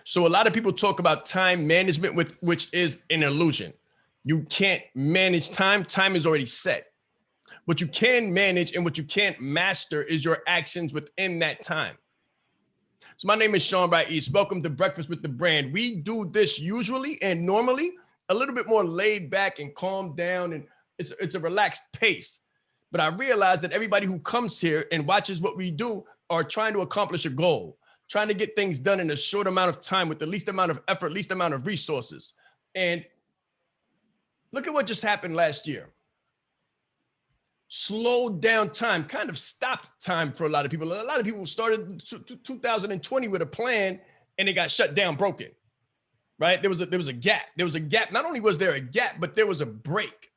So a lot of people talk about time management, which is an illusion. You can't manage time. Time is already set. What you can manage and what you can't master is your actions within that time. So my name is Shaan Rais. Welcome to Breakfast with the Brand. We do this usually and normally a little bit more laid back and calm down, and it's a relaxed pace. But I realize that everybody who comes here and watches what we do are trying to accomplish a goal, trying to get things done in a short amount of time with the least amount of effort, least amount of resources. And look at what just happened last year. Slowed down time, kind of stopped time for a lot of people. A lot of people started 2020 with a plan and it got shut down, broken, right? There was a gap. There was a gap. Not only was there a gap, but there was a break.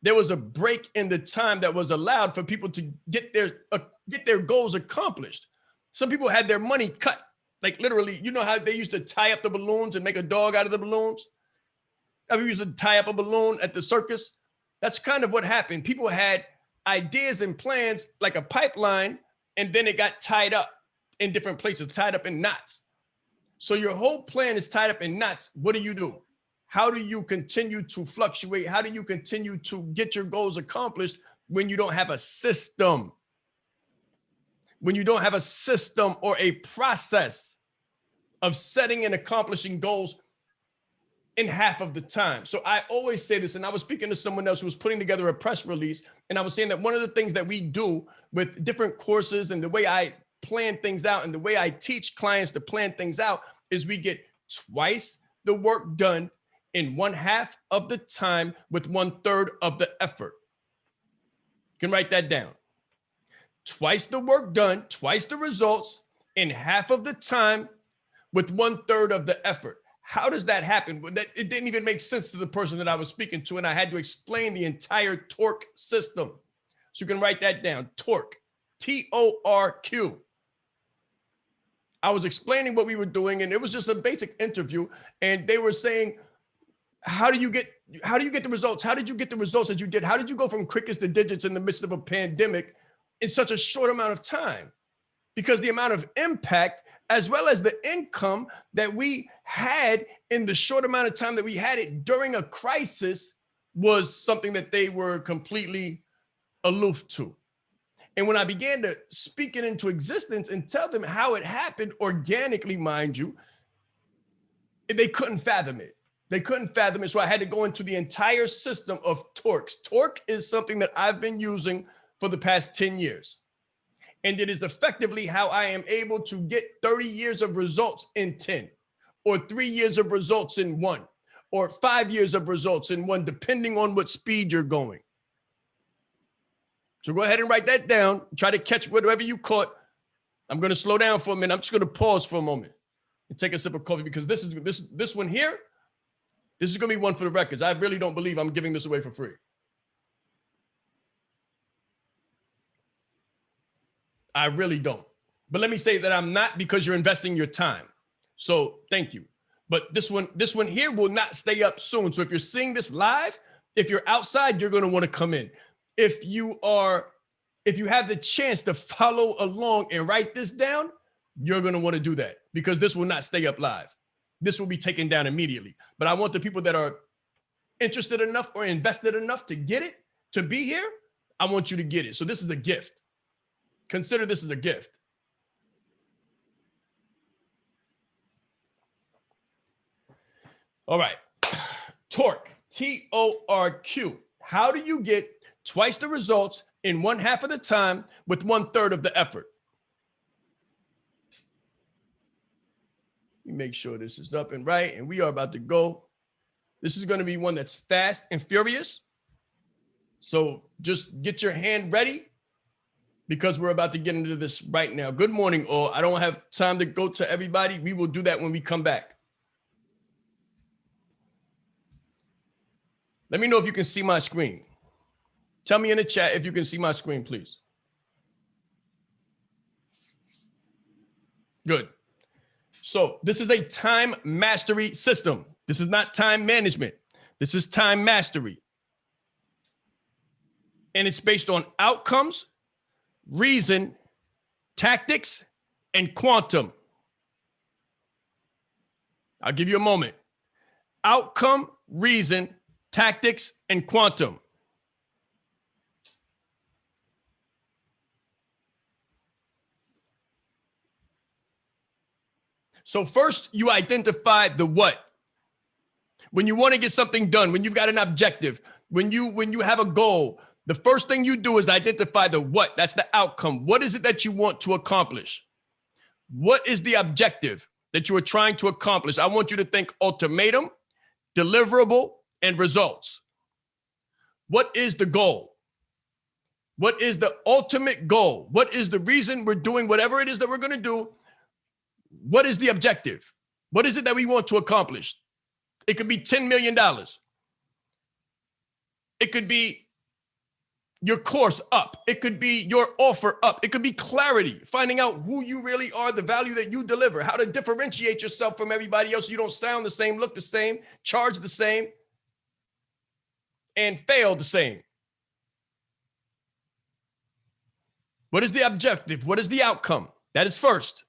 There was a break in the time that was allowed for people to get their goals accomplished. Some people had their money cut, like literally, you know how they used to tie up the balloons and make a dog out of the balloons? How we used to tie up a balloon at the circus? That's kind of what happened. People had ideas and plans like a pipeline, and then it got tied up in different places, tied up in knots. So your whole plan is tied up in knots. What do? How do you continue to fluctuate? How do you continue to get your goals accomplished when you don't have a system? When you don't have a system or a process of setting and accomplishing goals in half of the time. So I always say this, and I was speaking to someone else who was putting together a press release, and I was saying that one of the things that we do with different courses and the way I plan things out and the way I teach clients to plan things out is we get twice the work done in 1/2 of the time with 1/3 of the effort. You can write that down. Twice the work done, twice the results in half of the time with 1/3 of the effort. How does that happen? It didn't even make sense to the person that I was speaking to, and I had to explain the entire TORQ system. So you can write that down, TORQ, T-O-R-Q. I was explaining what we were doing, and it was just a basic interview, and they were saying, how do you get the results? How did you get the results that you did? How did you go from crickets to digits in the midst of a pandemic in such a short amount of time? Because the amount of impact as well as the income that we had in the short amount of time that we had it during a crisis was something that they were completely aloof to. And when I began to speak it into existence and tell them how it happened organically, mind you, they couldn't fathom it. They couldn't fathom it. So I had to go into the entire system of TORQs. TORQ is something that I've been using for the past 10 years. And it is effectively how I am able to get 30 years of results in 10, or 3 years of results in 1, or 5 years of results in 1, depending on what speed you're going. So go ahead and write that down. Try to catch whatever you caught. I'm going to slow down for a minute. I'm just going to pause for a moment and take a sip of coffee, because this one here, this is going to be one for the records. I really don't believe I'm giving this away for free. I really don't. But let me say that I'm not, because you're investing your time. So thank you. But this one here will not stay up soon. So if you're seeing this live, if you're outside, you're going to want to come in. If you have the chance to follow along and write this down, you're going to want to do that, because this will not stay up live. This will be taken down immediately. But I want the people that are interested enough or invested enough to get it, to be here, I want you to get it. So this is a gift. Consider this as a gift. All right. TORQ, T-O-R-Q. How do you get twice the results in 1/2 of the time with 1/3 of the effort? Let me make sure this is up and right, and we are about to go. This is going to be one that's fast and furious. So just get your hand ready, because we're about to get into this right now. Good morning, all. I don't have time to go to everybody. We will do that when we come back. Let me know if you can see my screen. Tell me in the chat if you can see my screen, please. Good. So this is a time mastery system. This is not time management. This is time mastery. And it's based on outcomes, reason, tactics, and quantum. I'll give you a moment. Outcome, reason, tactics, and quantum. So first, you identify the what. When you want to get something done, when you've got an objective, when you have a goal, the first thing you do is identify the what. That's the outcome. What is it that you want to accomplish? What is the objective that you are trying to accomplish? I want you to think ultimatum, deliverable, and results. What is the goal? What is the ultimate goal? What is the reason we're doing whatever it is that we're going to do? What is the objective? What is it that we want to accomplish? It could be $10 million. It could be your course up. It could be your offer up. It could be clarity, finding out who you really are, the value that you deliver, how to differentiate yourself from everybody else. You don't sound the same, look the same, charge the same, and fail the same. What is the objective? What is the outcome? That is first.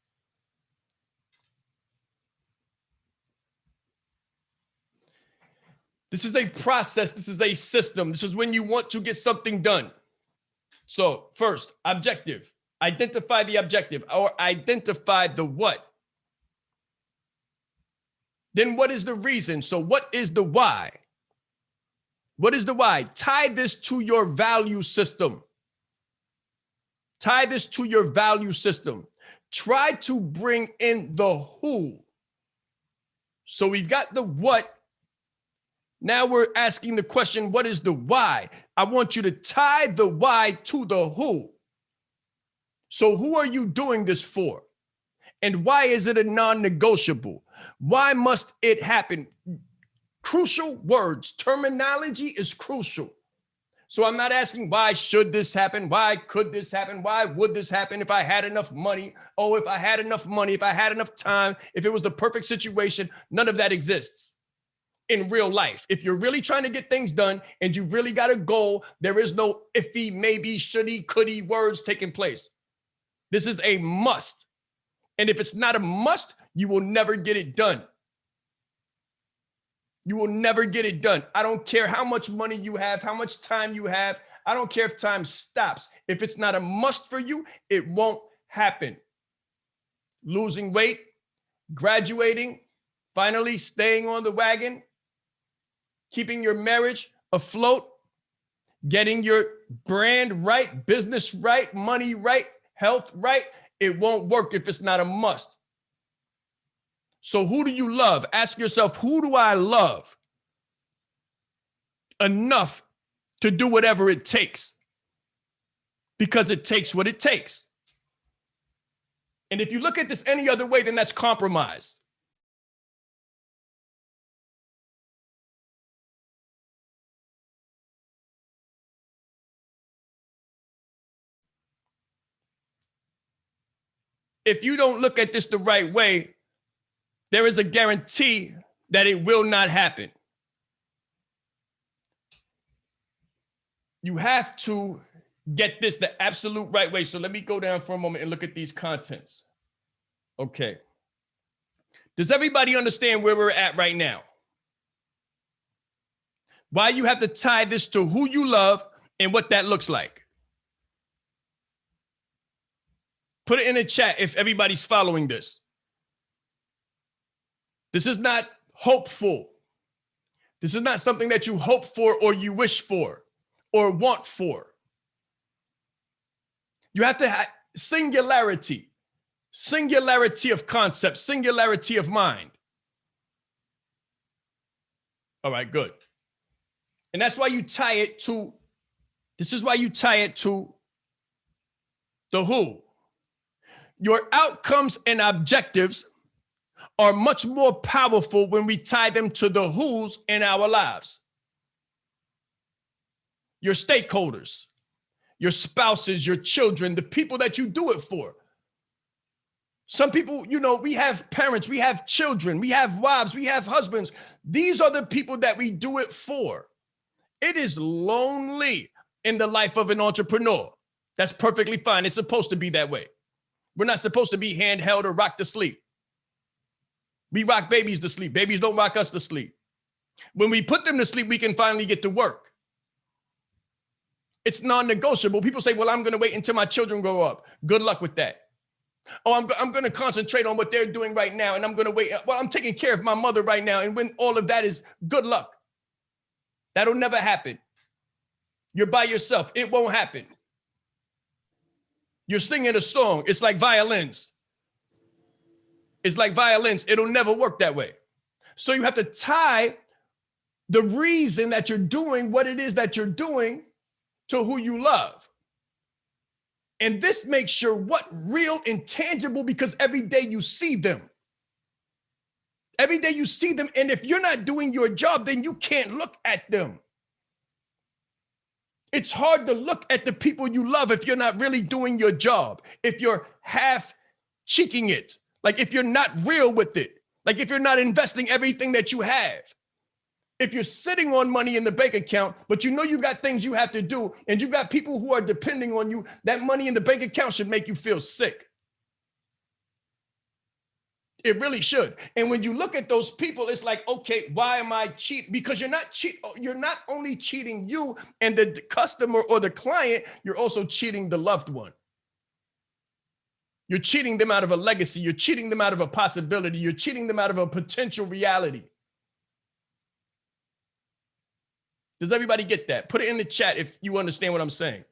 This is a process. This is a system. This is when you want to get something done. So first, objective. Identify the objective or identify the what. Then what is the reason? So what is the why? What is the why? Tie this to your value system. Tie this to your value system. Try to bring in the who. So we've got the what. Now we're asking the question, what is the why? I want you to tie the why to the who. So who are you doing this for? And why is it a non-negotiable? Why must it happen? Crucial words. Terminology is crucial. So I'm not asking why should this happen? Why could this happen? Why would this happen if I had enough money? Oh, if I had enough money, if I had enough time, if it was the perfect situation, none of that exists in real life. If you're really trying to get things done and you really got a goal, there is no iffy, maybe, shouldy, couldy words taking place. This is a must. And if it's not a must, you will never get it done. You will never get it done. I don't care how much money you have, how much time you have. I don't care if time stops. If it's not a must for you, it won't happen. Losing weight, graduating, finally staying on the wagon, keeping your marriage afloat, getting your brand right, business right, money right, health right. It won't work if it's not a must. So who do you love? Ask yourself, who do I love enough to do whatever it takes? Because it takes what it takes. And if you look at this any other way, then that's compromise. If you don't look at this the right way, there is a guarantee that it will not happen. You have to get this the absolute right way. So let me go down for a moment and look at these contents. Okay. Does everybody understand where we're at right now? Why you have to tie this to who you love and what that looks like? Put it in the chat if everybody's following this. This is not hopeful. This is not something that you hope for or you wish for or want for. You have to have singularity of concept, singularity of mind. All right, good. And that's why you tie it to, this is why you tie it to the who. Your outcomes and objectives are much more powerful when we tie them to the who's in our lives. Your stakeholders, your spouses, your children, the people that you do it for. Some people, you know, we have parents, we have children, we have wives, we have husbands. These are the people that we do it for. It is lonely in the life of an entrepreneur. That's perfectly fine. It's supposed to be that way. We're not supposed to be handheld or rocked to sleep. We rock babies to sleep. Babies don't rock us to sleep. When we put them to sleep, we can finally get to work. It's non-negotiable. People say, well, I'm going to wait until my children grow up. Good luck with that. Oh, I'm going to concentrate on what they're doing right now. And I'm going to wait. Well, I'm taking care of my mother right now. And when all of that is, good luck. That'll never happen. You're by yourself. It won't happen. You're singing a song. It's like violins. It's like violins. It'll never work that way. So you have to tie the reason that you're doing what it is that you're doing to who you love. And this makes sure what real and tangible, because every day you see them. Every day you see them. And if you're not doing your job, then you can't look at them. It's hard to look at the people you love if you're not really doing your job. If you're half cheeking it, like if you're not real with it, like if you're not investing everything that you have. If you're sitting on money in the bank account, but you know you've got things you have to do and you've got people who are depending on you, that money in the bank account should make you feel sick. It really should. And when you look at those people, it's like, okay, why am I cheating? Because you're not only cheating you and the customer or the client, you're also cheating the loved one. You're cheating them out of a legacy. You're cheating them out of a possibility. You're cheating them out of a potential reality. Does everybody get that? Put it in the chat if you understand what I'm saying.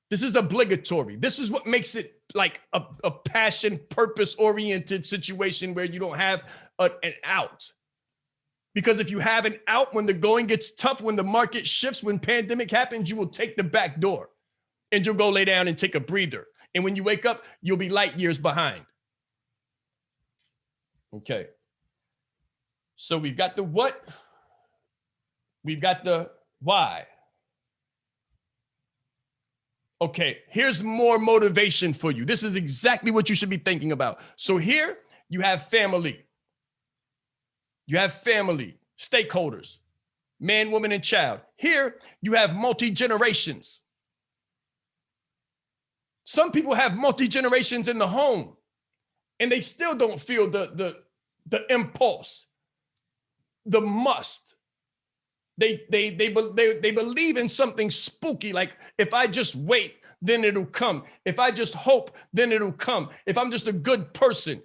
This is obligatory. This is what makes it like a passion, purpose-oriented situation where you don't have an out. Because if you have an out, when the going gets tough, when the market shifts, when pandemic happens, you will take the back door and you'll go lay down and take a breather. And when you wake up, you'll be light years behind. Okay. So we've got the what. We've got the why. Okay, here's more motivation for you. This is exactly what you should be thinking about. So here you have family. You have family, stakeholders, man, woman, and child. Here you have multi-generations. Some people have multi-generations in the home and they still don't feel the impulse, the must. They believe in something spooky, like if I just wait, then it'll come. If I just hope, then it'll come. If I'm just a good person.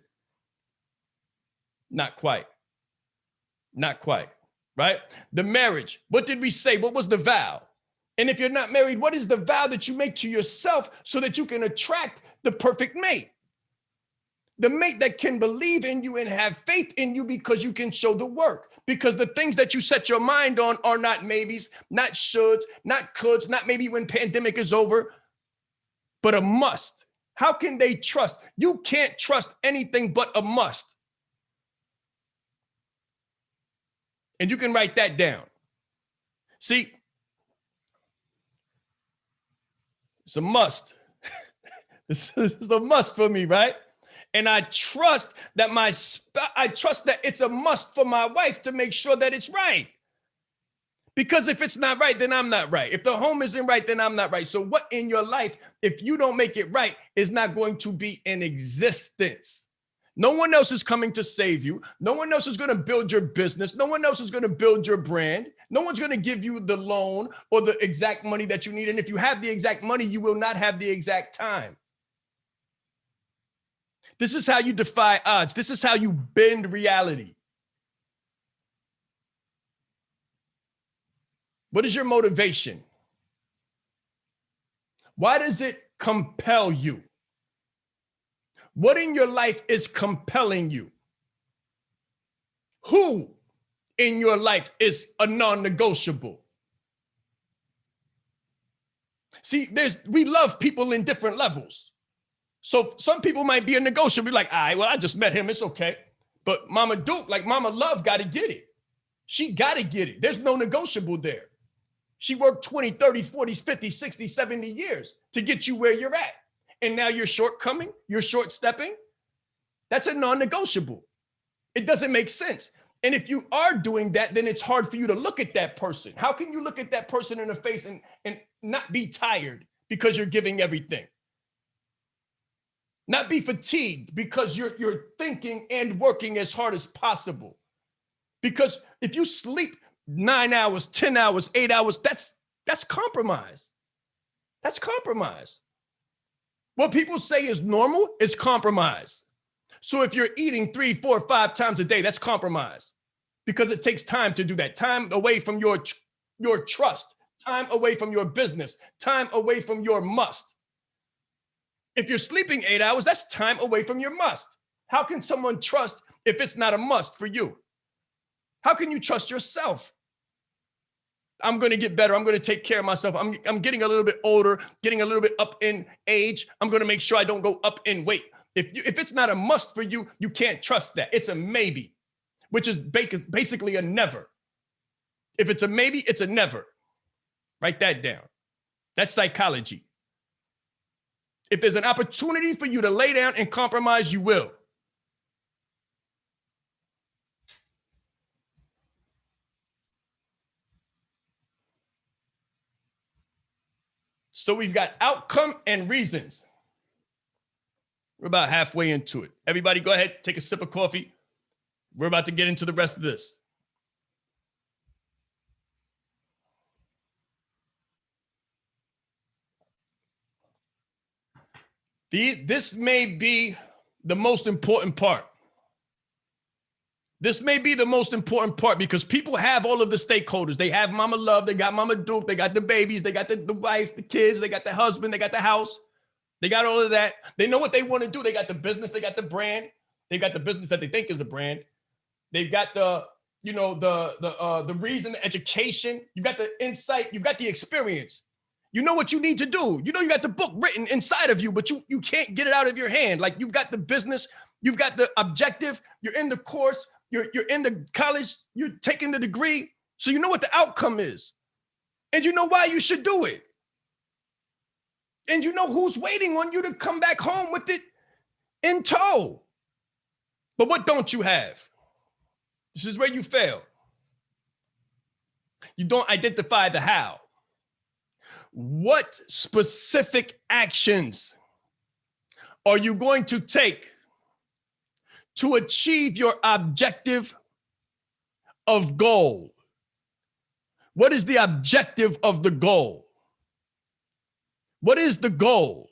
Not quite. Not quite, right? The marriage, what did we say? What was the vow? And if you're not married, what is the vow that you make to yourself so that you can attract the perfect mate? The mate that can believe in you and have faith in you because you can show the work. Because the things that you set your mind on are not maybes, not shoulds, not coulds, not maybe when pandemic is over, but a must. How can they trust? You can't trust anything but a must. And you can write that down. See, it's a must. This is a must for me, right? And I trust that it's a must for my wife to make sure that it's right. Because if it's not right, then I'm not right. If the home isn't right, then I'm not right. So what in your life, if you don't make it right, is not going to be in existence. No one else is coming to save you. No one else is going to build your business. No one else is going to build your brand. No one's going to give you the loan or the exact money that you need. And if you have the exact money, you will not have the exact time. This is how you defy odds. This is how you bend reality. What is your motivation? Why does it compel you? What in your life is compelling you? Who in your life is a non-negotiable? See, we love people in different levels. So some people might be a negotiable, be like, all right, well, I just met him, it's okay. But Mama Duke, like Mama Love, got to get it. She got to get it. There's no negotiable there. She worked 20, 30, 40, 50, 60, 70 years to get you where you're at. And now you're shortcoming, you're short stepping. That's a non-negotiable. It doesn't make sense. And if you are doing that, then it's hard for you to look at that person. How can you look at that person in the face and not be tired because you're giving everything? not be fatigued because you're thinking and working as hard as possible. Because if you sleep 9 hours, 10 hours, 8 hours, that's compromise. That's compromise. What people say is normal is compromise. So if you're eating 3, 4, 5 times a day, that's compromise, because it takes time to do that. Time away from your trust, time away from your business, time away from your must. If you're sleeping 8 hours, that's time away from your must. How can someone trust if it's not a must for you? How can you trust yourself? I'm going to get better. I'm going to take care of myself. I'm getting a little bit older, getting a little bit up in age. I'm going to make sure I don't go up in weight. If it's not a must for you, you can't trust that. It's a maybe, which is basically a never. If it's a maybe, it's a never. Write that down. That's psychology. If there's an opportunity for you to lay down and compromise, you will. So we've got outcome and reasons. We're about halfway into it. Everybody go ahead, take a sip of coffee. We're about to get into the rest of this. This may be the most important part. This may be the most important part because people have all of the stakeholders. They have Mama Love, they got Mama Duke, they got the babies, they got the wife, the kids, they got the husband, they got the house. They got all of that. They know what they want to do. They got the business, they got the brand. They got the business that they think is a brand. They've got the reason, the education. You got the insight, you got the experience. You know what you need to do. You know you got the book written inside of you, but you can't get it out of your hand. Like you've got the business, you've got the objective, you're in the course, you're in the college, you're taking the degree. So you know what the outcome is. And you know why you should do it. And you know who's waiting on you to come back home with it in tow. But what don't you have? This is where you fail. You don't identify the how. What specific actions are you going to take to achieve your objective of goal? What is the objective of the goal? What is the goal?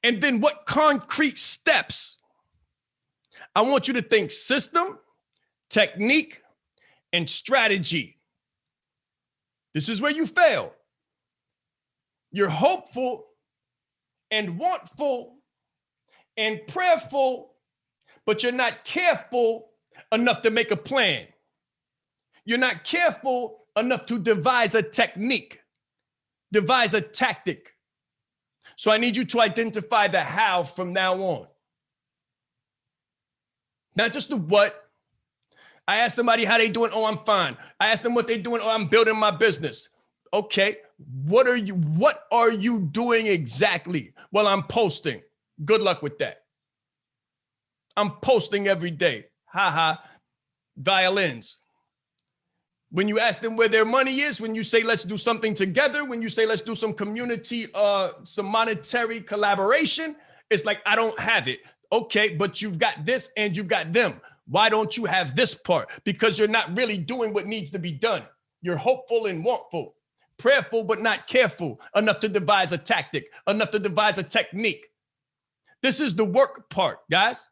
And then what concrete steps? I want you to think system, technique, and strategy. This is where you fail. You're hopeful and wantful and prayerful, but you're not careful enough to make a plan. You're not careful enough to devise a technique, devise a tactic. So I need you to identify the how from now on. Not just the what. I ask somebody how they doing. Oh, I'm fine. I ask them what they're doing. Oh, I'm building my business. Okay. What are you doing exactly? Well, I'm posting. Good luck with that. I'm posting every day. Violins. When you ask them where their money is, when you say, let's do something together, when you say, let's do some community, some monetary collaboration, it's like, I don't have it. Okay, but you've got this and you've got them. Why don't you have this part? Because you're not really doing what needs to be done. You're hopeful and wantful, prayerful, but not careful enough to devise a tactic, enough to devise a technique. This is the work part, guys.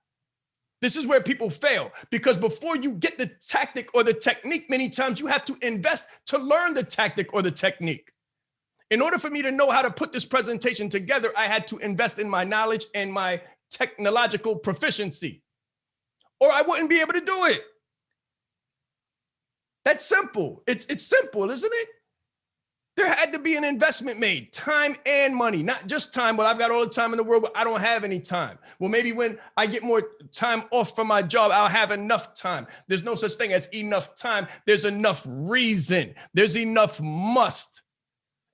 This is where people fail, because before you get the tactic or the technique, many times you have to invest to learn the tactic or the technique. In order for me to know how to put this presentation together, I had to invest in my knowledge and my technological proficiency, or I wouldn't be able to do it. That's simple. It's simple, isn't it? There had to be an investment made, time and money, not just time. Well, I've got all the time in the world, but I don't have any time. Well, maybe when I get more time off from my job, I'll have enough time. There's no such thing as enough time. There's enough reason. There's enough must.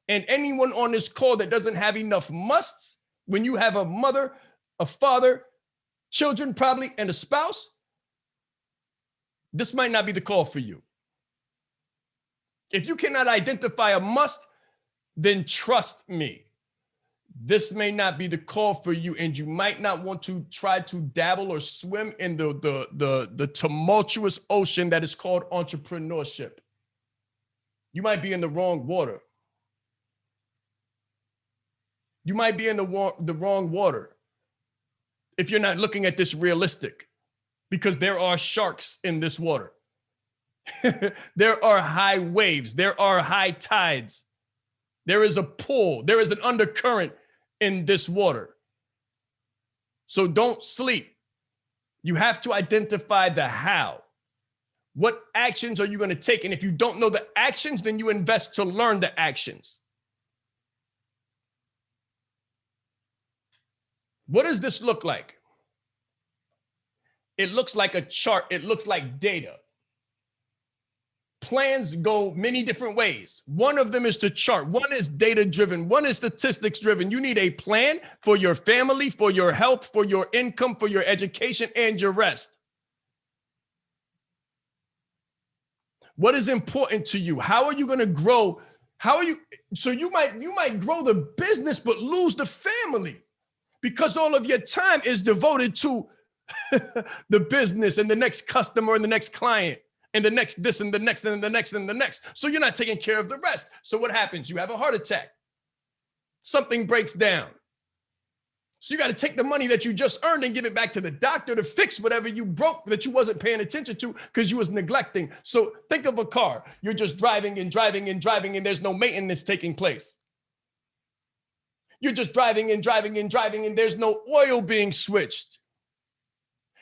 And anyone on this call that doesn't have enough musts, when you have a mother, a father, children probably, and a spouse, this might not be the call for you. If you cannot identify a must, then trust me. this may not be the call for you, and you might not want to try to dabble or swim in the tumultuous ocean that is called entrepreneurship. You might be in the wrong water. You might be in the wrong water if you're not looking at this realistic, because there are sharks in this water. There are high waves. There are high tides. There is a pull. There is an undercurrent in this water. So don't sleep. You have to identify the how. What actions are you going to take? And if you don't know the actions, then you invest to learn the actions. What does this look like? It looks like a chart. It looks like data. Plans go many different ways. One of them is to chart. One is data driven. One is statistics driven. You need a plan for your family, for your health, for your income, for your education, and your rest. What is important to you? How are you going to grow? So you might grow the business, but lose the family because all of your time is devoted to the business and the next customer and the next client and the next this and the next and the next and the next. So you're not taking care of the rest. So what happens? You have a heart attack. Something breaks down. So you got to take the money that you just earned and give it back to the doctor to fix whatever you broke that you wasn't paying attention to because you was neglecting. So think of a car. You're just driving and driving and driving, and there's no maintenance taking place. You're just driving and driving and driving, and there's no oil being switched.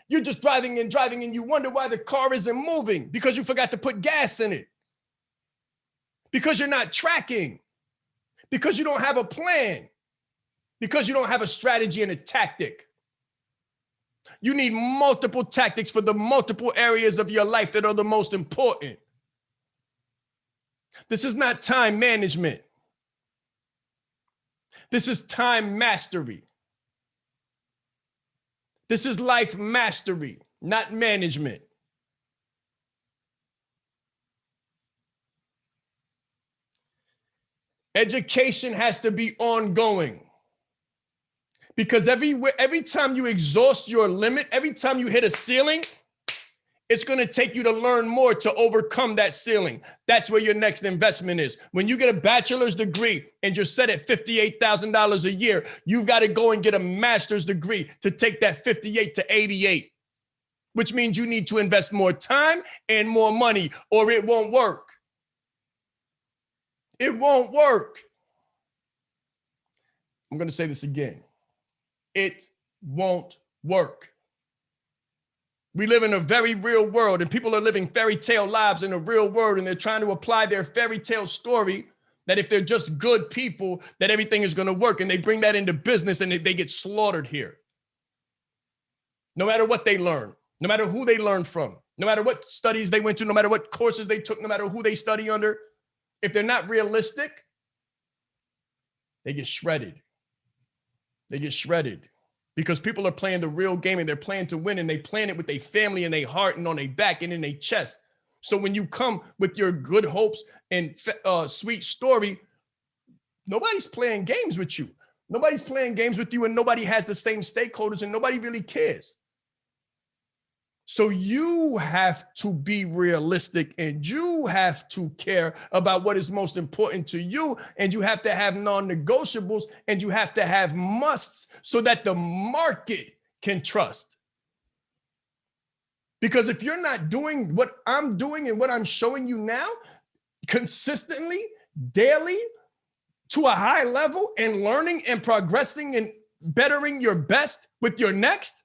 You're just driving and driving, and you wonder why the car isn't moving because you forgot to put gas in it. Because you're not tracking. Because you don't have a plan. Because you don't have a strategy and a tactic. You need multiple tactics for the multiple areas of your life that are the most important. This is not time management. This is time mastery. This is life mastery, not management. Education has to be ongoing. Because every time you exhaust your limit, every time you hit a ceiling, it's going to take you to learn more to overcome that ceiling. That's where your next investment is. When you get a bachelor's degree and you're set at $58,000 a year, you've got to go and get a master's degree to take that 58 to 88, which means you need to invest more time and more money or it won't work. It won't work. I'm going to say this again. It won't work. We live in a very real world, and people are living fairy tale lives in a real world, and they're trying to apply their fairy tale story that if they're just good people, that everything is going to work, and they bring that into business, and they get slaughtered here. No matter what they learn, no matter who they learn from, no matter what studies they went to, no matter what courses they took, no matter who they study under, if they're not realistic, they get shredded. They get shredded because people are playing the real game and they're playing to win, and they plan it with their family and their heart and on their back and in their chest. So when you come with your good hopes and sweet story, nobody's playing games with you. Nobody's playing games with you, and nobody has the same stakeholders, and nobody really cares. So you have to be realistic, and you have to care about what is most important to you, and you have to have non-negotiables, and you have to have musts so that the market can trust. Because if you're not doing what I'm doing and what I'm showing you now consistently, daily, to a high level, and learning and progressing and bettering your best with your next,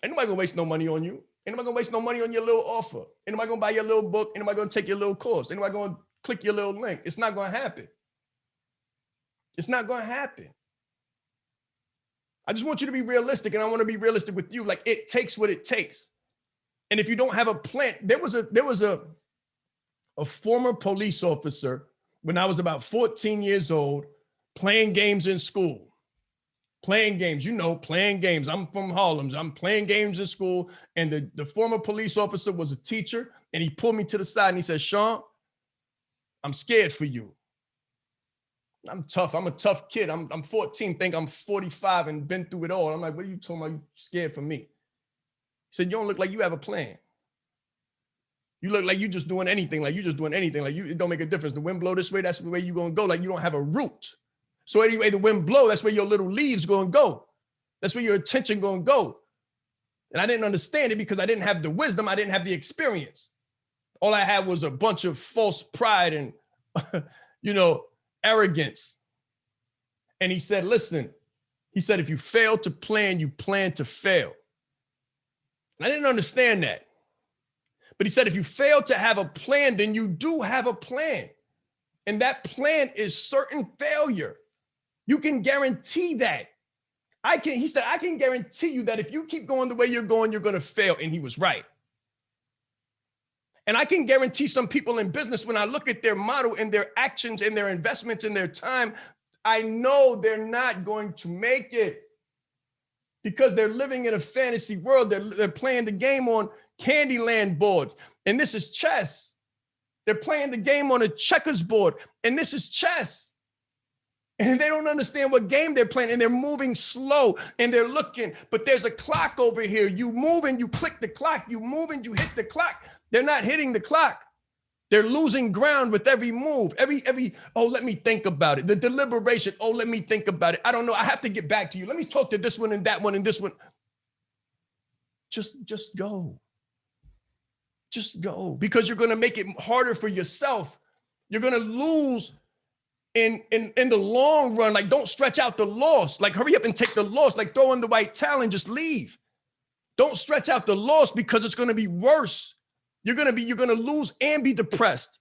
ain't nobody gonna waste no money on you. Ain't nobody gonna waste no money on your little offer. Ain't nobody gonna buy your little book. Ain't nobody gonna take your little course. Ain't nobody gonna click your little link. It's not gonna happen. It's not gonna happen. I just want you to be realistic, and I want to be realistic with you. Like, it takes what it takes. And if you don't have a plan, there was a former police officer when I was about 14 years old playing games in school. Playing games, playing games. I'm from Harlem. I'm playing games in school. And the former police officer was a teacher. And he pulled me to the side and he said, "Shaan, I'm scared for you." I'm tough. I'm a tough kid. I'm 14, think I'm 45 and been through it all. I'm like, what are you talking about? You scared for me? He said, you don't look like you have a plan. You look like you just doing anything. Like you just doing anything. Like it don't make a difference. The wind blow this way, that's the way you're going to go. Like you don't have a root. So anyway, the wind blow, that's where your little leaves going to go. That's where your attention going to go. And I didn't understand it because I didn't have the wisdom. I didn't have the experience. All I had was a bunch of false pride and, arrogance. And he said, listen, he said, if you fail to plan, you plan to fail. And I didn't understand that. But he said, if you fail to have a plan, then you do have a plan. And that plan is certain failure. You can guarantee that. He said, I can guarantee you that if you keep going the way you're going to fail. And he was right. And I can guarantee some people in business, when I look at their model and their actions and their investments and their time, I know they're not going to make it because they're living in a fantasy world. They're playing the game on Candyland boards. And this is chess. They're playing the game on a checkers board. And this is chess. And they don't understand what game they're playing. And they're moving slow and they're looking. But there's a clock over here. You move and you click the clock. You move and you hit the clock. They're not hitting the clock. They're losing ground with every move. Oh, let me think about it. The deliberation. Oh, let me think about it. I don't know. I have to get back to you. Let me talk to this one and that one and this one. Just go. Just go. Because you're going to make it harder for yourself. You're going to lose in the long run. Like, don't stretch out the loss. Like, hurry up and take the loss. Like, throw in the white towel and just leave. Don't stretch out the loss because it's going to be worse. You're going to lose and be depressed.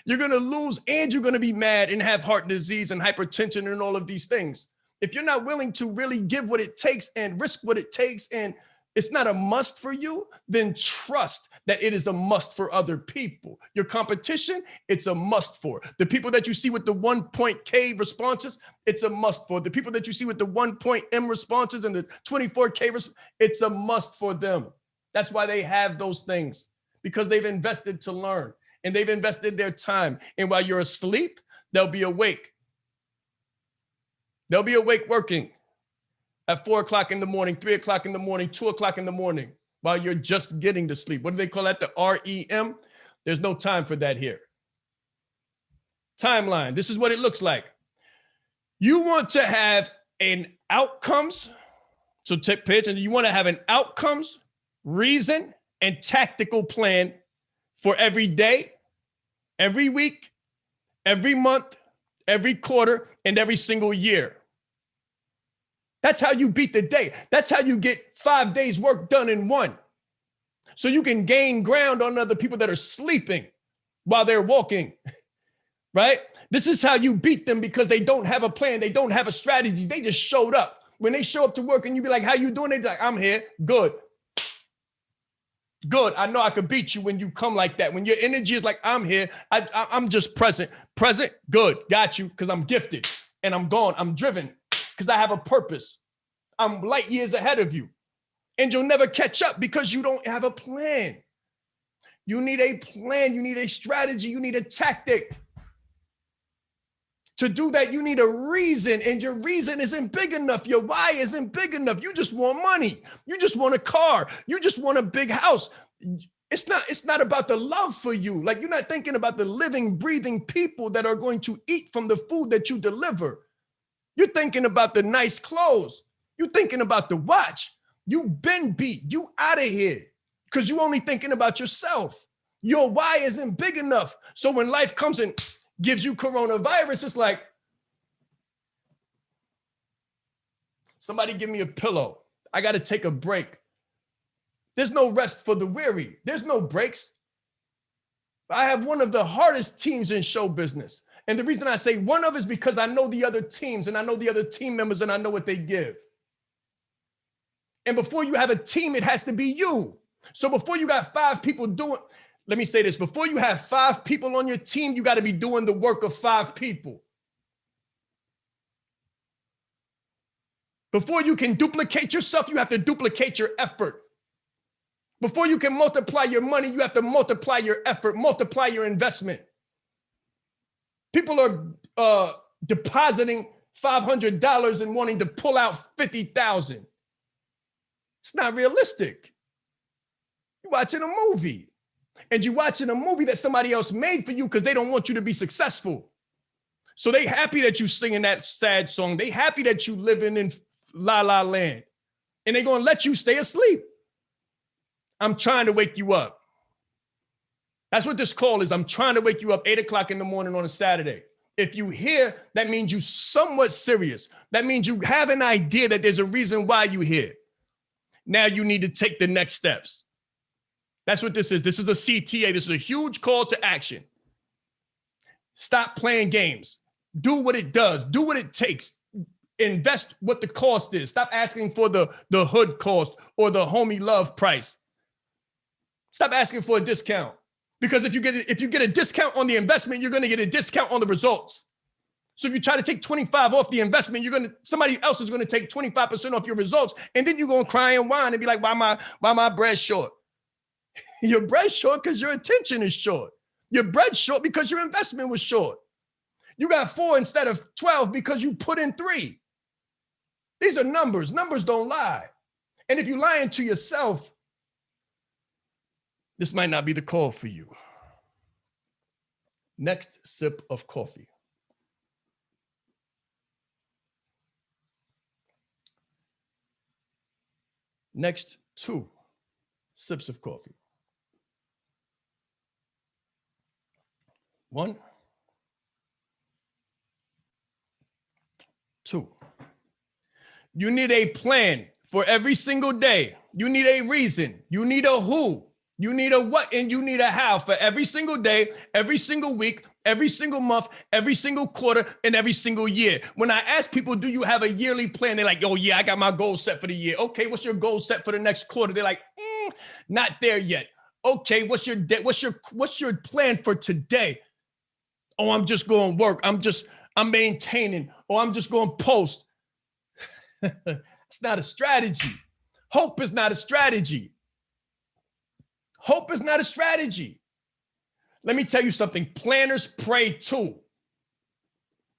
You're going to lose and you're going to be mad and have heart disease and hypertension and all of these things. If you're not willing to really give what it takes and risk what it takes, and it's not a must for you, then trust that it is a must for other people. Your competition, it's a must for. The people that you see with the 1 point K responses, it's a must for. The people that you see with the 1 point M responses and the 24K, it's a must for them. That's why they have those things, because they've invested to learn and they've invested their time. And while you're asleep, they'll be awake. They'll be awake working at 4 o'clock in the morning, 3 o'clock in the morning, 2 o'clock in the morning, while you're just getting to sleep. What do they call that? The REM? There's no time for that here. Timeline. This is what it looks like. You want to have an outcomes. So pay attention. You want to have an outcomes, reason, and tactical plan for every day, every week, every month, every quarter, and every single year. That's how you beat the day. That's how you get 5 days work done in one. So you can gain ground on other people that are sleeping while they're walking, right? This is how you beat them, because they don't have a plan. They don't have a strategy. They just showed up. When they show up to work and you be like, how you doing? They're like, I'm here. Good. Good. I know I could beat you when you come like that. When your energy is like, I'm here. I'm just present. Present. Good. Got you. Because I'm gifted and I'm gone. I'm driven because I have a purpose. I'm light years ahead of you. And you'll never catch up because you don't have a plan. You need a plan. You need a strategy. You need a tactic. To do that, you need a reason, and your reason isn't big enough. Your why isn't big enough. You just want money. You just want a car. You just want a big house. It's not about the love for you. Like, you're not thinking about the living, breathing people that are going to eat from the food that you deliver. You're thinking about the nice clothes. You're thinking about the watch. You've been beat. You out of here because you only thinking about yourself. Your why isn't big enough. So when life comes and gives you coronavirus, it's like, somebody give me a pillow. I got to take a break. There's no rest for the weary. There's no breaks. I have one of the hardest teams in show business. And the reason I say one of is because I know the other teams and I know the other team members and I know what they give. And before you have a team, it has to be you. So before you got 5 people doing, let me say this, before you have 5 people on your team, you got to be doing the work of 5 people. Before you can duplicate yourself, you have to duplicate your effort. Before you can multiply your money, you have to multiply your effort, multiply your investment. People depositing $500 and wanting to pull out $50,000. It's not realistic. You're watching a movie, and you're watching a movie that somebody else made for you because they don't want you to be successful. So they happy that you singing that sad song. They happy that you living in La La Land, and they're going to let you stay asleep. I'm trying to wake you up. That's what this call is. I'm trying to wake you up 8 o'clock in the morning on a Saturday. If you hear, that means you somewhat serious. That means you have an idea that there's a reason why you here. Now you need to take the next steps. That's what this is. This is a CTA. This is a huge call to action. Stop playing games. Do what it does. Do what it takes. Invest what the cost is. Stop asking for the hood cost or the homie love price. Stop asking for a discount. Because if you get a discount on the investment, you're going to get a discount on the results. So if you try to take 25 off the investment, somebody else is going to take 25% off your results, and then you're going to cry and whine and be like, why my bread short? Your bread short because your attention is short. Your bread short because your investment was short. You got 4 instead of 12 because you put in 3. These are numbers. Numbers don't lie. And if you're lying to yourself, this might not be the call for you. Next sip of coffee. Next 2 sips of coffee. 1, 2. You need a plan for every single day. You need a reason. You need a who. You need a what, and you need a how for every single day, every single week, every single month, every single quarter, and every single year. When I ask people, do you have a yearly plan? They're like, oh yeah, I got my goal set for the year. Okay, what's your goal set for the next quarter? They're like, not there yet. Okay, what's your plan for today? Oh, I'm just going to work. I'm maintaining, or I'm just going to post. It's not a strategy. Hope is not a strategy. Hope is not a strategy. Let me tell you something. Planners pray too.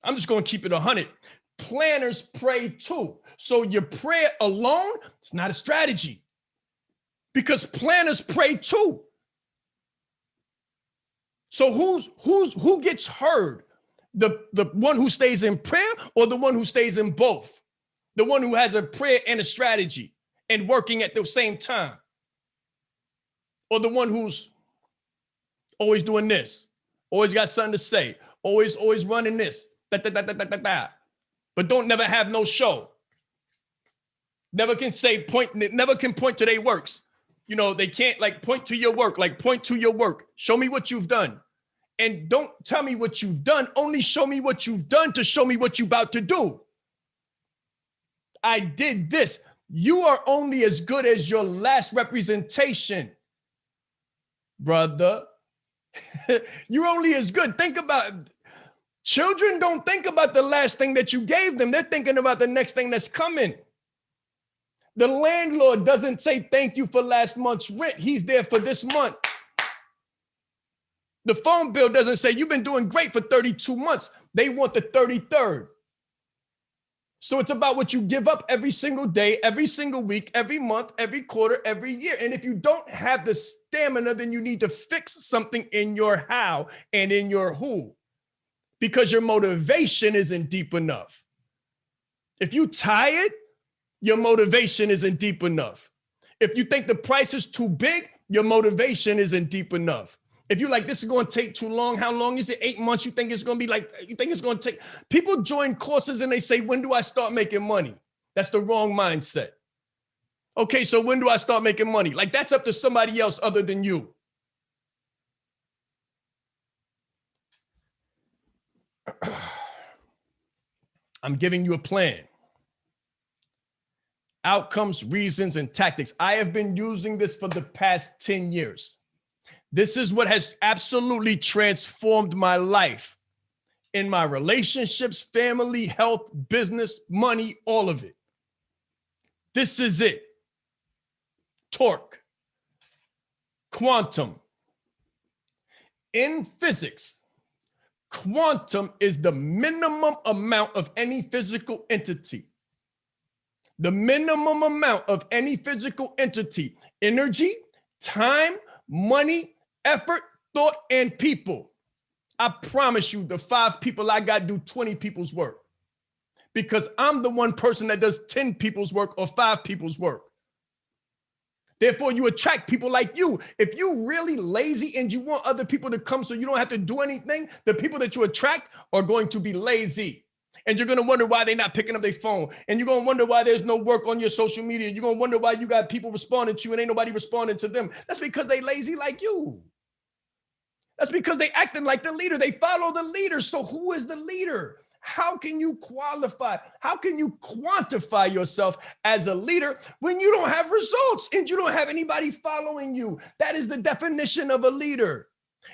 I'm just going to keep it 100. Planners pray too. So your prayer alone, it's not a strategy, because planners pray too. So who gets heard? The one who stays in prayer, or the one who stays in both? The one who has a prayer and a strategy and working at the same time? Or the one who's always doing this, always got something to say, always running this, but don't never have no show. Never can point to their works. You know, they can't point to your work, point to your work. Show me what you've done. And don't tell me what you've done, only show me what you've done to show me what you're about to do. I did this. You are only as good as your last representation, brother. You're only as good. Think about it. Children don't think about the last thing that you gave them. They're thinking about the next thing that's coming. The landlord doesn't say thank you for last month's rent. He's there for this month. The phone bill doesn't say you've been doing great for 32 months. They want the 33rd. So it's about what you give up every single day, every single week, every month, every quarter, every year. And if you don't have the stamina, then you need to fix something in your how and in your who, because your motivation isn't deep enough. If you're tired, your motivation isn't deep enough. If you think the price is too big, your motivation isn't deep enough. If you're like, this is going to take too long, how long is it? 8 months? You think it's going to be you think it's going to take? People join courses and they say, when do I start making money? That's the wrong mindset. Okay, so when do I start making money? That's up to somebody else other than you. I'm giving you a plan. Outcomes, reasons, and tactics. I have been using this for the past 10 years. This is what has absolutely transformed my life in my relationships, family, health, business, money, all of it. This is it. TORQ. Quantum. In physics, Quantum is the minimum amount of any physical entity. The minimum amount of any physical entity, energy, time, money, effort, thought, and people. I promise you, the 5 people I got do 20 people's work, because I'm the one person that does 10 people's work or 5 people's work. Therefore, you attract people like you. If you're really lazy and you want other people to come so you don't have to do anything, the people that you attract are going to be lazy. And you're going to wonder why they're not picking up their phone. And you're going to wonder why there's no work on your social media. You're going to wonder why you got people responding to you and ain't nobody responding to them. That's because they lazy like you. That's because they acting like the leader. They follow the leader. So who is the leader? How can you qualify? How can you quantify yourself as a leader when you don't have results and you don't have anybody following you? That is the definition of a leader.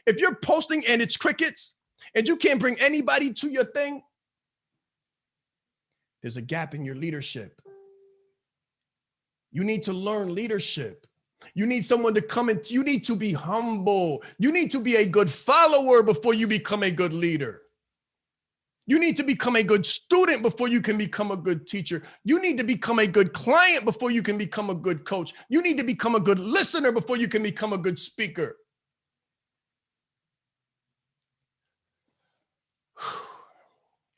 If you're posting and it's crickets and you can't bring anybody to your thing, there's a gap in your leadership. You need to learn leadership. You need someone to come in. You need to be humble. You need to be a good follower before you become a good leader. You need to become a good student before you can become a good teacher. You need to become a good client before you can become a good coach. You need to become a good listener before you can become a good speaker.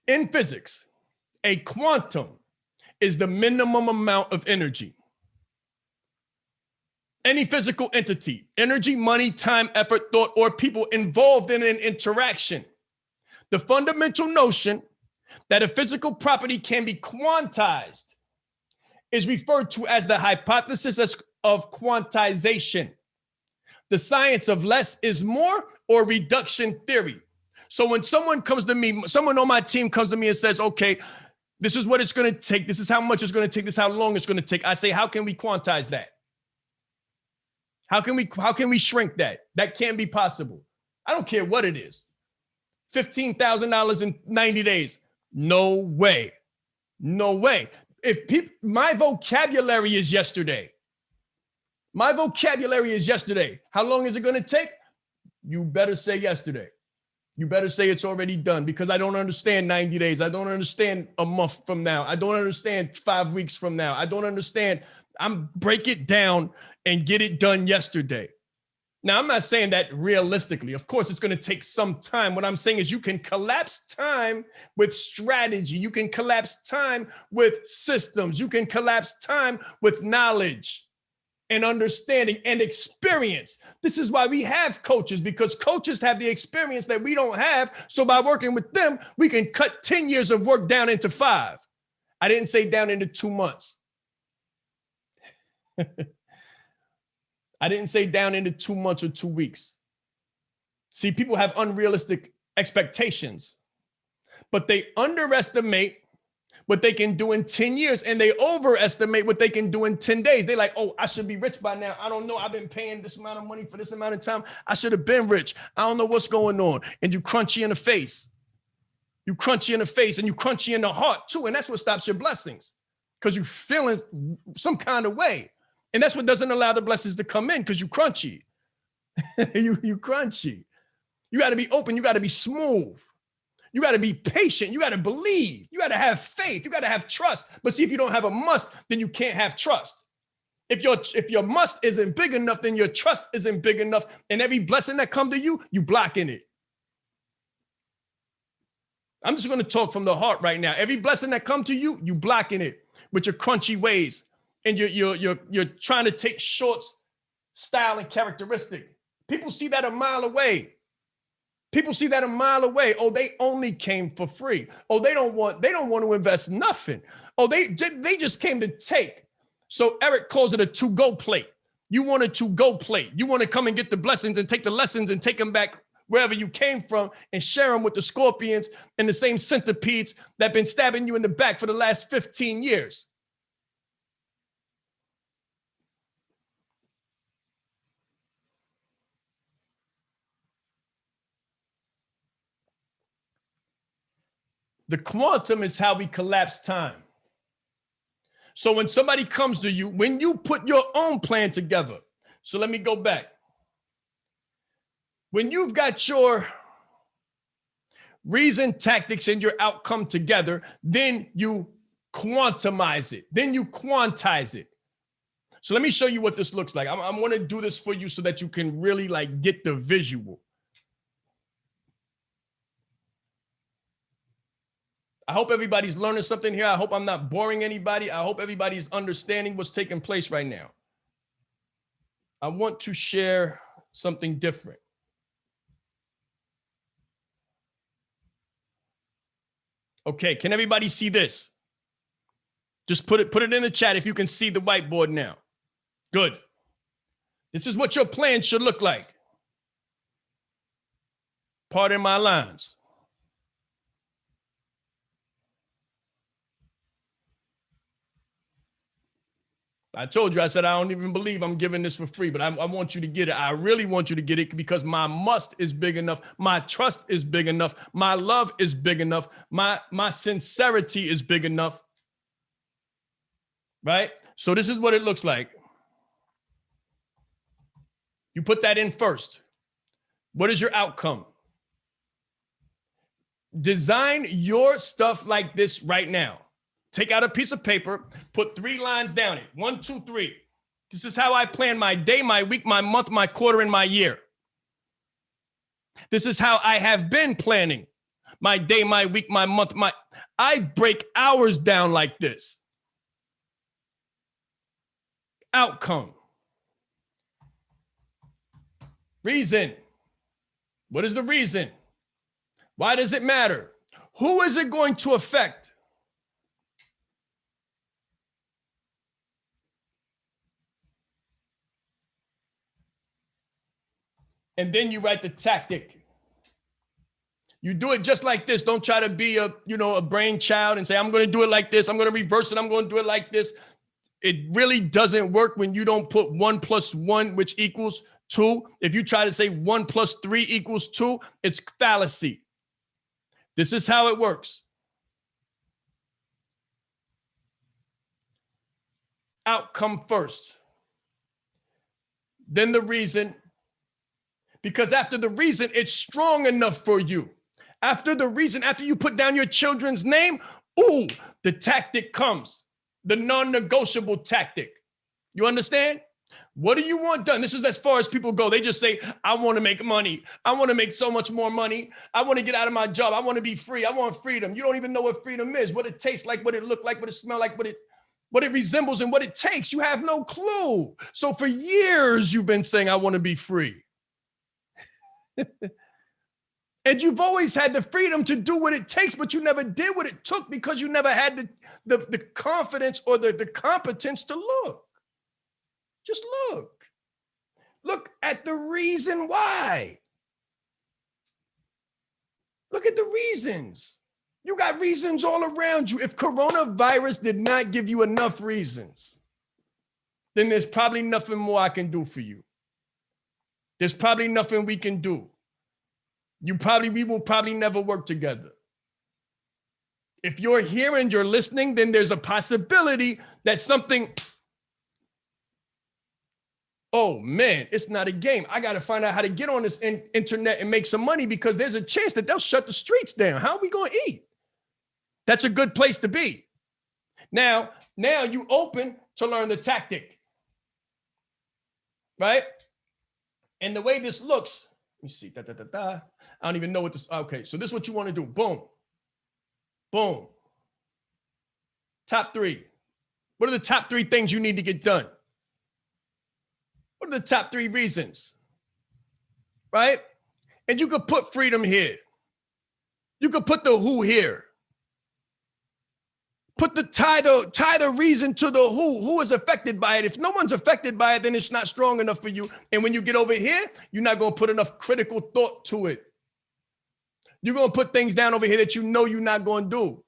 In physics, a quantum is the minimum amount of energy. Any physical entity, energy, money, time, effort, thought, or people involved in an interaction. The fundamental notion that a physical property can be quantized is referred to as the hypothesis of quantization, the science of less is more, or reduction theory. So when someone comes to me, someone on my team comes to me and says, okay, this is what it's going to take. This is how much it's going to take. This is how long it's going to take. I say, how can we quantize that? How can we shrink that? That can't be possible. I don't care what it is. $15,000 in 90 days. No way. No way. My vocabulary is yesterday. My vocabulary is yesterday. How long is it going to take? You better say yesterday. You better say it's already done, because I don't understand 90 days. I don't understand a month from now. I don't understand 5 weeks from now. I don't understand. Break it down and get it done yesterday. Now, I'm not saying that realistically. Of course, it's going to take some time. What I'm saying is you can collapse time with strategy. You can collapse time with systems. You can collapse time with knowledge and understanding and experience. This is why we have coaches, because coaches have the experience that we don't have. So by working with them, we can cut 10 years of work down into 5. I didn't say down into 2 months. I didn't say down into 2 months or 2 weeks. See, people have unrealistic expectations, but they underestimate what they can do in 10 years and they overestimate what they can do in 10 days. They're like, oh, I should be rich by now. I don't know. I've been paying this amount of money for this amount of time. I should have been rich. I don't know what's going on. And you crunchy in the face. You crunchy in the face and you crunchy in the heart too. And that's what stops your blessings, because you're feeling some kind of way. And that's what doesn't allow the blessings to come in, because you crunchy. you crunchy. You got to be open. You got to be smooth. You got to be patient. You got to believe. You got to have faith. You got to have trust. But see, if you don't have a must, then you can't have trust. If your must isn't big enough, then your trust isn't big enough. And every blessing that comes to you, you blocking it. I'm just going to talk from the heart right now. Every blessing that comes to you, you blocking it with your crunchy ways. And you're trying to take Short's style and characteristic. People see that a mile away. People see that a mile away. Oh, they only came for free. Oh, they don't want to invest nothing. Oh, they just came to take. So Eric calls it a to-go plate. You want a to-go plate. You want to come and get the blessings and take the lessons and take them back wherever you came from and share them with the scorpions and the same centipedes that have been stabbing you in the back for the last 15 years. The quantum is how we collapse time. So when somebody comes to you, when you put your own plan together, so let me go back. When you've got your reason, tactics, and your outcome together. Then you quantize it. Then you quantize it. So let me show you what this looks like. I'm going to do this for you so that you can really like get the visual. I hope everybody's learning something here. I hope I'm not boring anybody. I hope everybody's understanding what's taking place right now. I want to share something different. Okay, can everybody see this? Just put it in the chat if you can see the whiteboard now. Good. This is what your plan should look like. Pardon my lines. I told you, I said, I don't even believe I'm giving this for free, but I want you to get it. I really want you to get it because my must is big enough. My trust is big enough. My love is big enough. My sincerity is big enough. Right? So this is what it looks like. You put that in first. What is your outcome? Design your stuff like this right now. Take out a piece of paper, put 3 lines down it. 1, 2, 3. This is how I plan my day, my week, my month, my quarter, and my year. This is how I have been planning my day, my week, my month, I break hours down like this. Outcome. Reason. What is the reason? Why does it matter? Who is it going to affect? And then you write the tactic. You do it just like this. Don't try to be a brainchild and say, I'm going to do it like this. I'm going to reverse it. I'm going to do it like this. It really doesn't work when you don't put 1 + 1, which equals 2. If you try to say 1 + 3 = 2, it's fallacy. This is how it works. Outcome first. Then the reason. Because after the reason, it's strong enough for you. After the reason, after you put down your children's name, ooh, the tactic comes. The non-negotiable tactic. You understand? What do you want done? This is as far as people go. They just say, I want to make money. I want to make so much more money. I want to get out of my job. I want to be free. I want freedom. You don't even know what freedom is, what it tastes like, what it looks like, what it smells like, what it resembles and what it takes. You have no clue. So for years, you've been saying, I want to be free. And you've always had the freedom to do what it takes, but you never did what it took because you never had the confidence or the competence to look. Just look. Look at the reason why. Look at the reasons. You got reasons all around you. If coronavirus did not give you enough reasons, then there's probably nothing more I can do for you. There's probably nothing we can do. We will probably never work together. If you're here and you're listening, then there's a possibility that something, oh man, it's not a game. I got to find out how to get on this internet and make some money because there's a chance that they'll shut the streets down. How are we going to eat? That's a good place to be. Now you open to learn the tactic, right? And the way this looks, let me see, I don't even know what this, okay. So this is what you want to do. Boom, boom. Top 3. What are the top 3 things you need to get done? What are the top 3 reasons? Right? And you could put freedom here. You could put the who here. Put tie the reason to the who is affected by it. If no one's affected by it, then it's not strong enough for you. And when you get over here, you're not going to put enough critical thought to it. You're going to put things down over here that you know you're not going to do.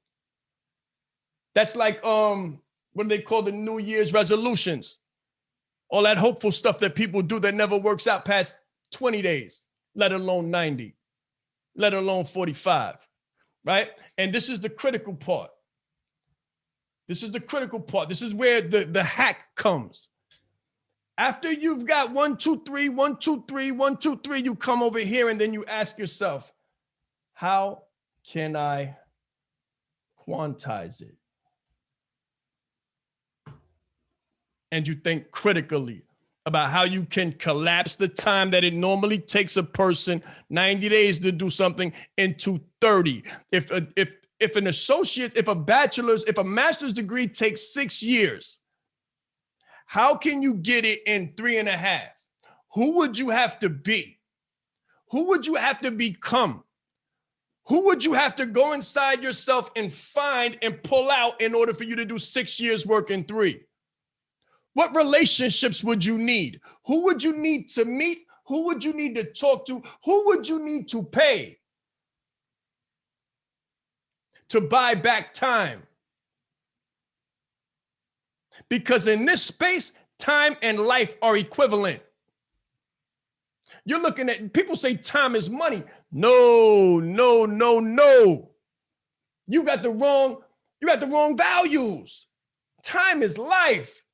That's like, what do they call the New Year's resolutions? All that hopeful stuff that people do that never works out past 20 days, let alone 90, let alone 45, right? And this is the critical part. This is the critical part. This is where the hack comes. After you've got 1, 2, 3, 1, 2, 3, 1, 2, 3, you come over here and then you ask yourself, how can I quantize it? And you think critically about how you can collapse the time that it normally takes a person 90 days to do something into 30. If an associate, if a bachelor's, if a master's degree takes 6 years, how can you get it in 3.5? Who would you have to be? Who would you have to become? Who would you have to go inside yourself and find and pull out in order for you to do 6 years work in 3? What relationships would you need? Who would you need to meet? Who would you need to talk to? Who would you need to pay to buy back time? Because in this space, time and life are equivalent. You're looking at, people say time is money. No, no, no, no. You got the wrong values. Time is life.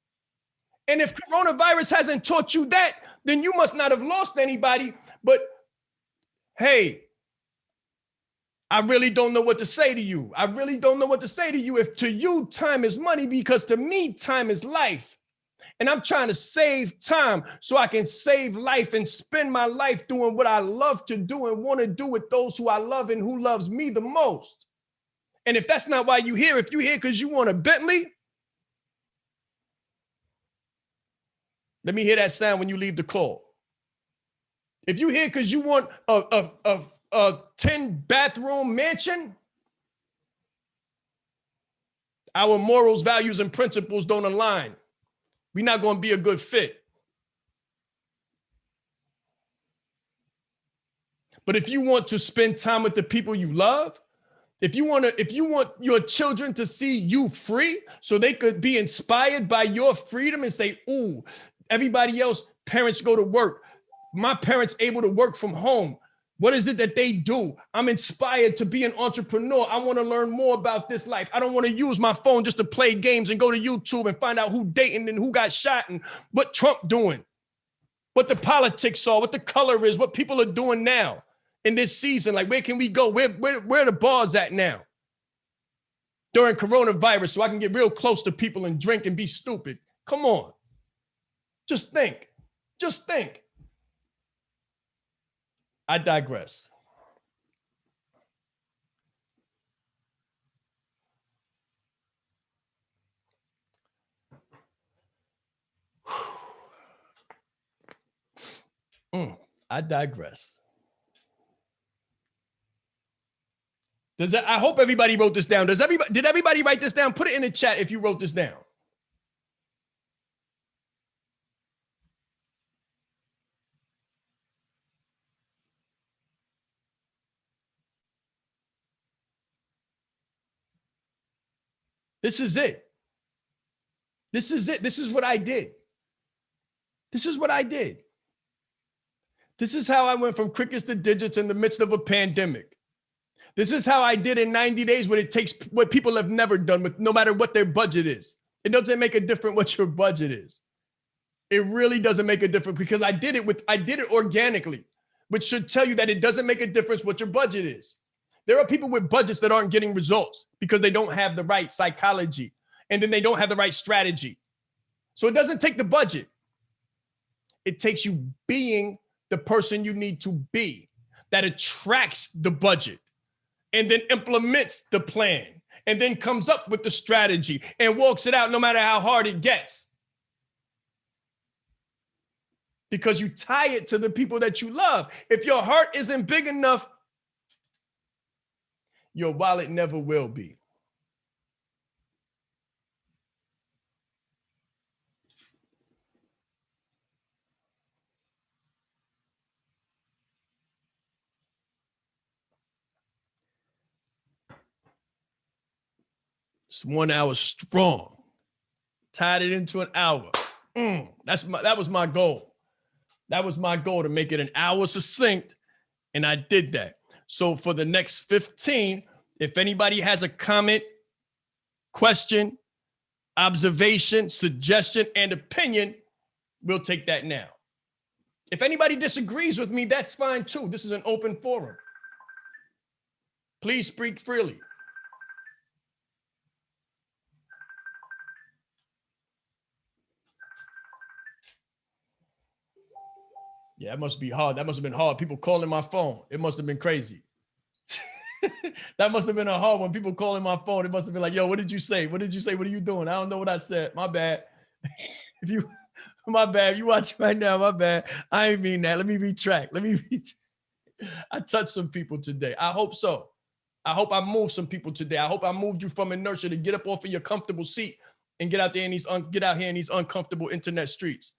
And if coronavirus hasn't taught you that, then you must not have lost anybody. But hey, I really don't know what to say to you. I really don't know what to say to you. If to you, time is money, because to me, time is life. And I'm trying to save time so I can save life and spend my life doing what I love to do and want to do with those who I love and who loves me the most. And if that's not why you're here, if you're here because you want a Bentley, let me hear that sound when you leave the call. If you're here because you want a 10-bathroom mansion, our morals, values, and principles don't align. We're not going to be a good fit. But if you want to spend time with the people you love, if you want your children to see you free so they could be inspired by your freedom and say, ooh, everybody else, parents go to work. My parents able to work from home. What is it that they do? I'm inspired to be an entrepreneur. I want to learn more about this life. I don't want to use my phone just to play games and go to YouTube and find out who dating and who got shot and what Trump doing, what the politics are, what the color is, what people are doing now in this season. Like, where can we go? Where are the bars at now during coronavirus so I can get real close to people and drink and be stupid? Come on. Just think. Just think. I digress. I digress. I hope everybody wrote this down. Did everybody write this down? Put it in the chat if you wrote this down. This is it. This is it. This is what I did. This is what I did. This is how I went from crickets to digits in the midst of a pandemic. This is how I did in 90 days what it takes, what people have never done with no matter what their budget is. It doesn't make a difference what your budget is. It really doesn't make a difference because I did it organically, which should tell you that it doesn't make a difference what your budget is. There are people with budgets that aren't getting results because they don't have the right psychology and then they don't have the right strategy. So it doesn't take the budget. It takes you being the person you need to be that attracts the budget and then implements the plan and then comes up with the strategy and walks it out no matter how hard it gets. Because you tie it to the people that you love. If your heart isn't big enough, your wallet never will be. It's 1 hour strong. Tied it into an hour. That was my goal. That was my goal, to make it an hour succinct, and I did that. So for the next 15, if anybody has a comment, question, observation, suggestion, and opinion, we'll take that now. If anybody disagrees with me, that's fine too. This is an open forum. Please speak freely. Yeah, that must be hard. That must have been hard. People calling my phone. It must have been crazy. That must have been a hard one. People calling my phone. It must have been like, yo, what did you say? What did you say? What are you doing? I don't know what I said. My bad. If you, my bad. You watch right now. My bad. I ain't mean that. Let me retract. I touched some people today. I hope so. I hope I moved some people today. I hope I moved you from inertia to get up off of your comfortable seat and get out there in these get out here in these uncomfortable internet streets.